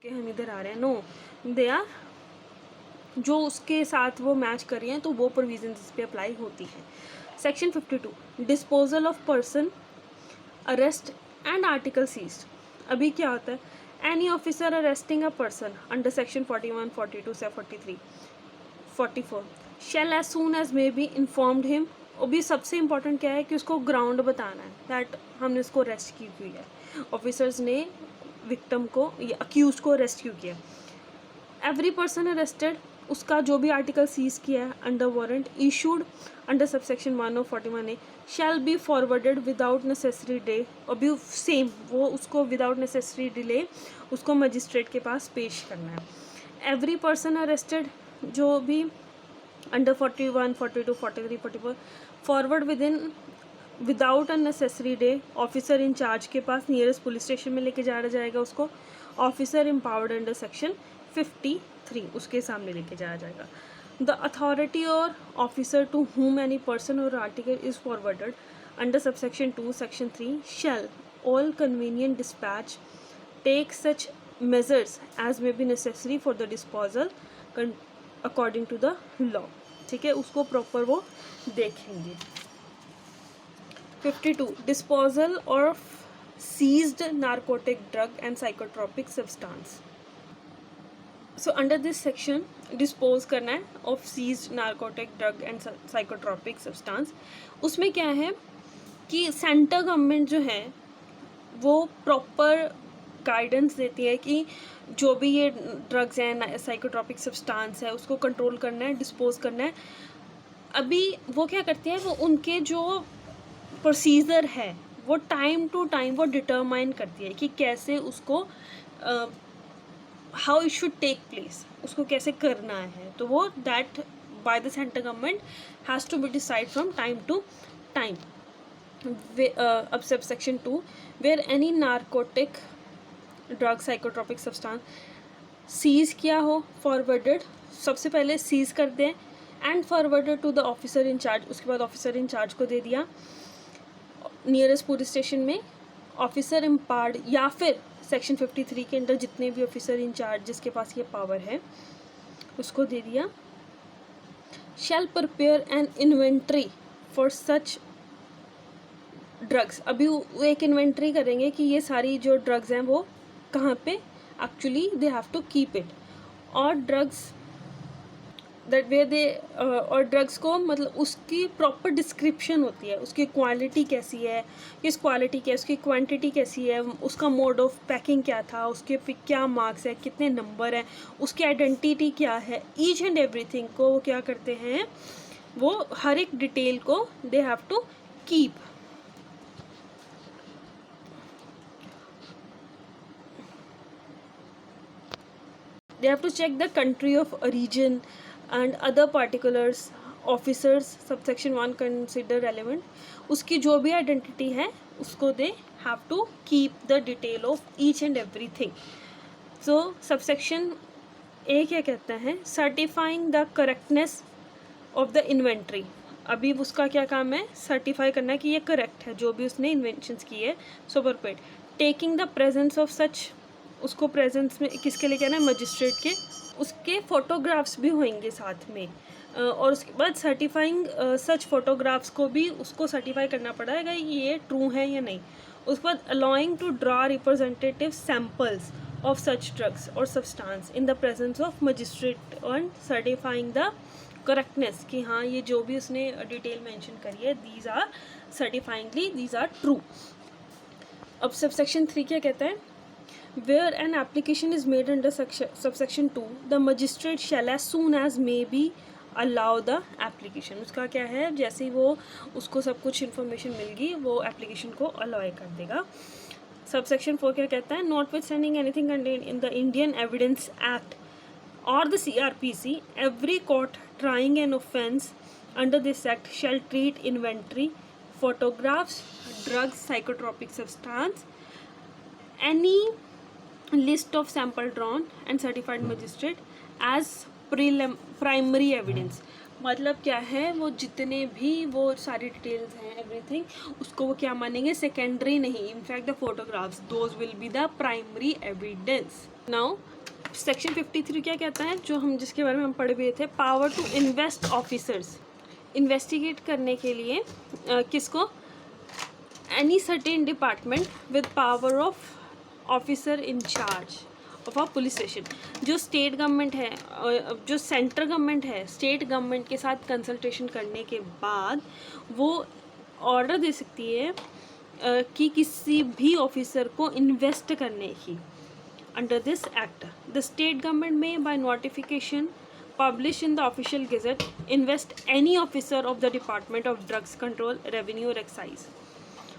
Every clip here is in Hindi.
कि हम इधर आ रहे हैं, नो, दे आर जो उसके साथ वो मैच कर रही हैं तो वो प्रोविजन इस पर अप्लाई होती हैं। Section 52 disposal of person, arrest and article seized. अभी क्या होता है, any officer arresting a person under section 41, 42 से 43, 44 shall as soon as may be informed him. और भी सबसे इंपॉर्टेंट क्या है कि उसको ग्राउंड बताना है दैट हमने उसको अरेस्ट की हुई है, ऑफिसर्स ने विक्टिम को या अक्यूज को अरेस्ट क्यों किया। एवरी पर्सन अरेस्टेड, उसका जो भी आर्टिकल सीज किया है under warrant issued under subsection 1 of 41A shall be forwarded without necessary day. और भी सेम वो उसको विदाउट नेसेसरी डिले उसको मजिस्ट्रेट के पास पेश करना है। एवरी पर्सन अरेस्टेड, जो भी under 41, 42, 43, 44 forward without unnecessary delay officer in charge के पास नियरेस्ट पुलिस स्टेशन में लेके जाया जाएगा उसको। ऑफिसर एम्पावर्ड अंडर सेक्शन 53 उसके सामने लेके जाया जाएगा। The authority or officer to whom any person or article is forwarded under subsection 2 section 3 shall all convenient dispatch take such measures as may be necessary for the disposal according to the law। ठीक है, उसको प्रॉपर वो देखेंगे। 52 disposal of seized narcotic drug and psychotropic substance। So under this section dispose करना है of seized narcotic drug and psychotropic substance. उसमें क्या है कि सेंट्रल गवर्नमेंट जो है वो प्रॉपर गाइडेंस देती है कि जो भी ये ड्रग्स हैं, साइकोट्रॉपिक सब्सटेंस है, उसको कंट्रोल करना है, डिस्पोज करना है। अभी वो क्या करती है, वो उनके जो प्रोसीजर है वो टाइम टू टाइम वो डिटरमाइन करती है कि कैसे उसको how it should take place, उसको कैसे करना है। तो वो that by the central government has to be decide from time to time. अब subsection 2 where any narcotic drug psychotropic substance seize किया हो, फॉरवर्डेड, सबसे पहले सीज कर दें and forwarded to the officer in charge, उसके बाद ऑफिसर इंचार्ज को दे दिया नियरेस्ट पुलिस स्टेशन में। ऑफिसर एम्पावर्ड या फिर सेक्शन 53 के अंदर जितने भी ऑफिसर इंचार्ज जिसके पास ये पावर है उसको दे दिया। Shall prepare an inventory for such drugs. अभी वो एक इन्वेंट्री करेंगे कि ये सारी जो ड्रग्स हैं वो कहाँ पे actually they have to keep it, और ड्रग्स दैट वे दे और ड्रग्स को मतलब उसकी प्रॉपर डिस्क्रिप्शन होती है, उसकी क्वालिटी कैसी है, किस क्वालिटी की है, उसकी क्वांटिटी कैसी है, उसका मोड ऑफ पैकिंग क्या था, उसके पे क्या मार्क्स है, कितने नंबर हैं, उसकी आइडेंटिटी क्या है, ईच एंड एवरीथिंग को वो क्या करते हैं, वो हर एक डिटेल को they have to keep. They have to check the country of origin and other particulars officers subsection 1 consider relevant। उसकी जो भी आइडेंटिटी है उसको they have to keep the detail of each and everything. So subsection A क्या कहता है, certifying the correctness of the inventory. अभी उसका क्या काम है, सर्टिफाई करना है कि ये करेक्ट है जो भी उसने इन्वेंशंस की है। सो परपेट taking the presence of such, उसको प्रेजेंस में किसके लिए कहना है, मजिस्ट्रेट के, उसके फोटोग्राफ्स भी होंगे साथ में। और उसके बाद सर्टिफाइंग सच फोटोग्राफ्स को भी उसको सर्टिफाई करना पड़ेगा ये ट्रू है या नहीं। उसके बाद allowing to draw representative samples of such drugs और substance in the presence of magistrate and certifying the correctness कि हाँ ये जो भी उसने डिटेल मेंशन करी है these are certifyingly these are true. अब सबसेक्शन 3 क्या कहता है, where an application is made under subsection 2 the magistrate shall as soon as may be allow the application। उसका क्या है, जैसे ही वो उसको सब कुछ इन्फॉर्मेशन मिल गई वो एप्लीकेशन को अलाउ कर देगा। सबसेक्शन 4 क्या कहता है, notwithstanding anything contained in the Indian Evidence Act or the CRPC every court trying an offence under this act shall treat inventory, photographs, drugs, psychotropic substance, any list of sample drawn and certified magistrate as primary evidence. मतलब क्या है, वो जितने भी वो सारी डिटेल्स हैं एवरीथिंग उसको वो क्या मानेंगे, सेकेंडरी नहीं। In fact the photographs those will be the primary evidence. Now section 53 क्या कहता है, जो हम जिसके बारे में हम पढ़ भी थे, power to invest officers, investigate करने के लिए किसको, any certain department with power of officer in charge of a police station. जो स्टेट गवर्नमेंट है, जो सेंट्रल गवर्नमेंट है, स्टेट गवर्नमेंट के साथ कंसल्टेशन करने के बाद वो ऑर्डर दे सकती है कि किसी भी ऑफिसर को इन्वेस्ट करने की। Under this act the state government में by notification published in the official gazette invest any officer of the department of drugs control, revenue or excise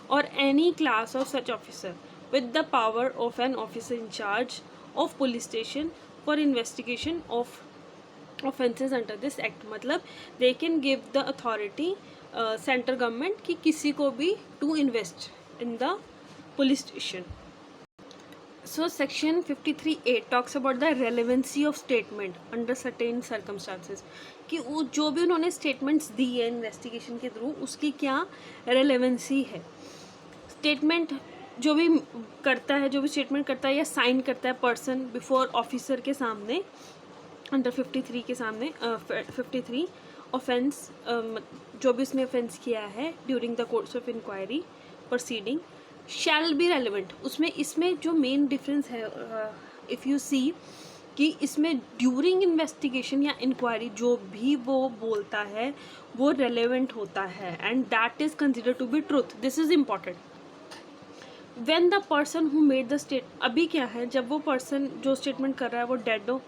or any class of such officer with the power of an officer in charge of police station for investigation of offences under this act। मतलब they can give the authority central government कि किसी को भी to invest in the police station। So section 53A talks about the relevancy of statement under certain circumstances, कि वो जो भी उन्होंने स्टेटमेंट्स दी है इन्वेस्टिगेशन के थ्रू उसकी क्या रेलेवेंसी है। स्टेटमेंट जो भी करता है, जो भी स्टेटमेंट करता है या साइन करता है पर्सन बिफोर ऑफिसर के सामने अंडर 53 के सामने 53 ऑफेंस, जो भी उसने ऑफेंस किया है during the course of enquiry proceeding shall be relevant. उसमें इसमें जो मेन डिफरेंस है, इफ़ यू सी कि इसमें ड्यूरिंग इन्वेस्टिगेशन या इंक्वायरी जो भी वो बोलता है वो रेलेवेंट होता है and that is consider to be truth. This is important. When the person who made the state, अभी क्या है, जब वो पर्सन जो स्टेटमेंट कर रहा है वो डेड हो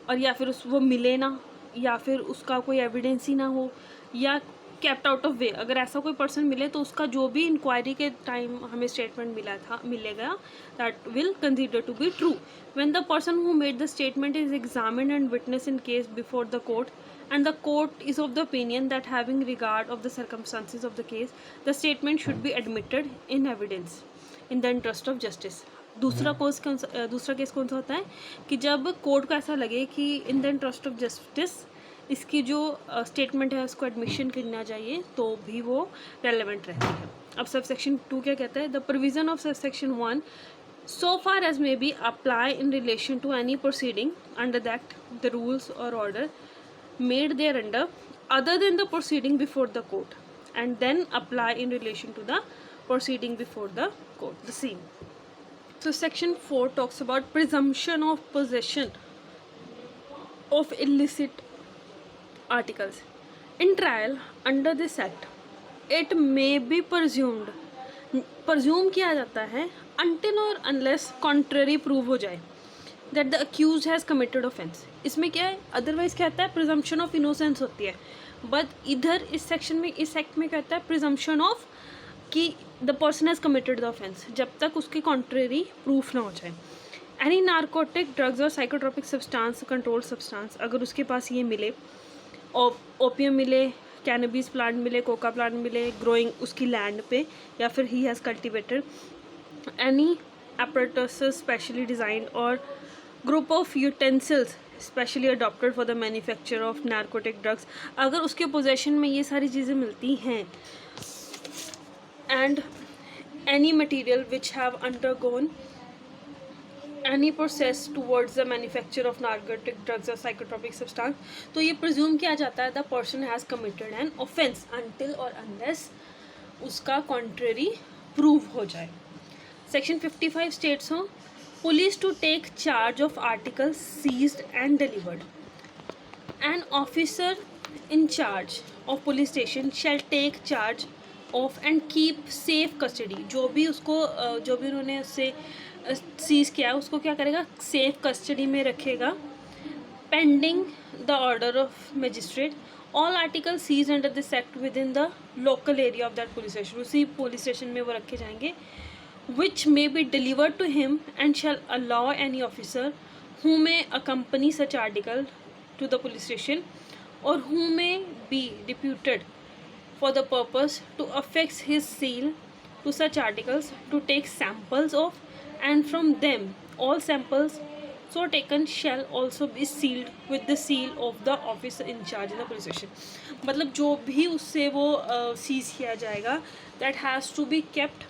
और या फिर वो मिले ना, या फिर उसका कोई एविडेंस ही ना हो, या केप्ट आउट ऑफ वे, अगर ऐसा कोई पर्सन मिले तो उसका जो भी इंक्वायरी के टाइम हमें स्टेटमेंट मिलेगा that will consider to be true. When the person who made the statement is examined and witness in case before the court and the court is of the opinion that having regard of the circumstances of the case the statement should be admitted in evidence in the interest of justice। दूसरा केस कौन सा होता है कि जब कोर्ट को ऐसा लगे कि in the interest of justice इसकी जो स्टेटमेंट है उसको एडमिशन करना चाहिए तो भी वो रेलेवेंट रहती है। अब सब सेक्शन 2 क्या कहता है, the provision of sub section 1 so far as may be apply in relation to any proceeding under the act, the rules or order made thereunder other than the proceeding before the court and then apply in relation to the proceeding before the court the same। So section 4 talks about presumption of possession of illicit articles in trial under this act it may be presume किया जाता है until or unless contrary prove हो जाए that the accused has committed offense। इसमें क्या है, अदरवाइज क्या होता है प्रिजम्पशन ऑफ इनोसेंस होती है, बट इधर इस सेक्शन में, इस एक्ट में कहता है प्रिजम्पशन ऑफ कि the person has committed the offence जब तक उसके कॉन्ट्रेरी प्रूफ ना हो जाए। एनी नार्कोटिक ड्रग्स और साइकोट्रोपिक सब्सटेंस, कंट्रोल्ड सब्सटेंस, अगर उसके पास ये मिले, ओपियम मिले, कैनबिस प्लांट मिले, कोका प्लांट मिले ग्रोइंग उसकी लैंड पे, या फिर he has cultivated any apparatus specially designed or group of utensils specially adopted for the manufacture of narcotic drugs, अगर उसके पोजेशन में ये सारी चीज़ें मिलती हैं and any material which have undergone any process towards the manufacture of narcotic drugs or psychotropic substance, तो ये presume किया जाता है the person has committed an offense until or unless उसका contrary prove हो जाए। Section 55 states हो police to take charge of articles seized and delivered। An officer in charge of police station shall take charge of and keep safe custody, जो भी उन्होंने उससे सीज किया उसको क्या करेगा, सेफ कस्टडी में रखेगा pending the order of magistrate all article seize under this act within the local area of that police station, उसी पुलिस स्टेशन में वो रखे जाएंगे। which may be delivered to him and shall allow any officer who may accompany such article to the police station or who may be deputed for the purpose to affix his seal to such articles to take samples of and from them all samples so taken shall also be sealed with the seal of the officer in charge in the police station। मतलब जो भी उससे वो सीज किया जाएगा that has to be kept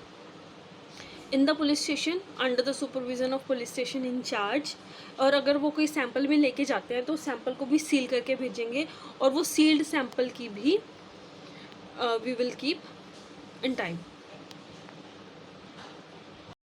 in the police station under the supervision of police station in charge. और अगर वो कोई सैंपल में लेके जाते हैं तो सैंपल को भी सील करके भेजेंगे, और वो सील्ड सैंपल की भी we will keep in time.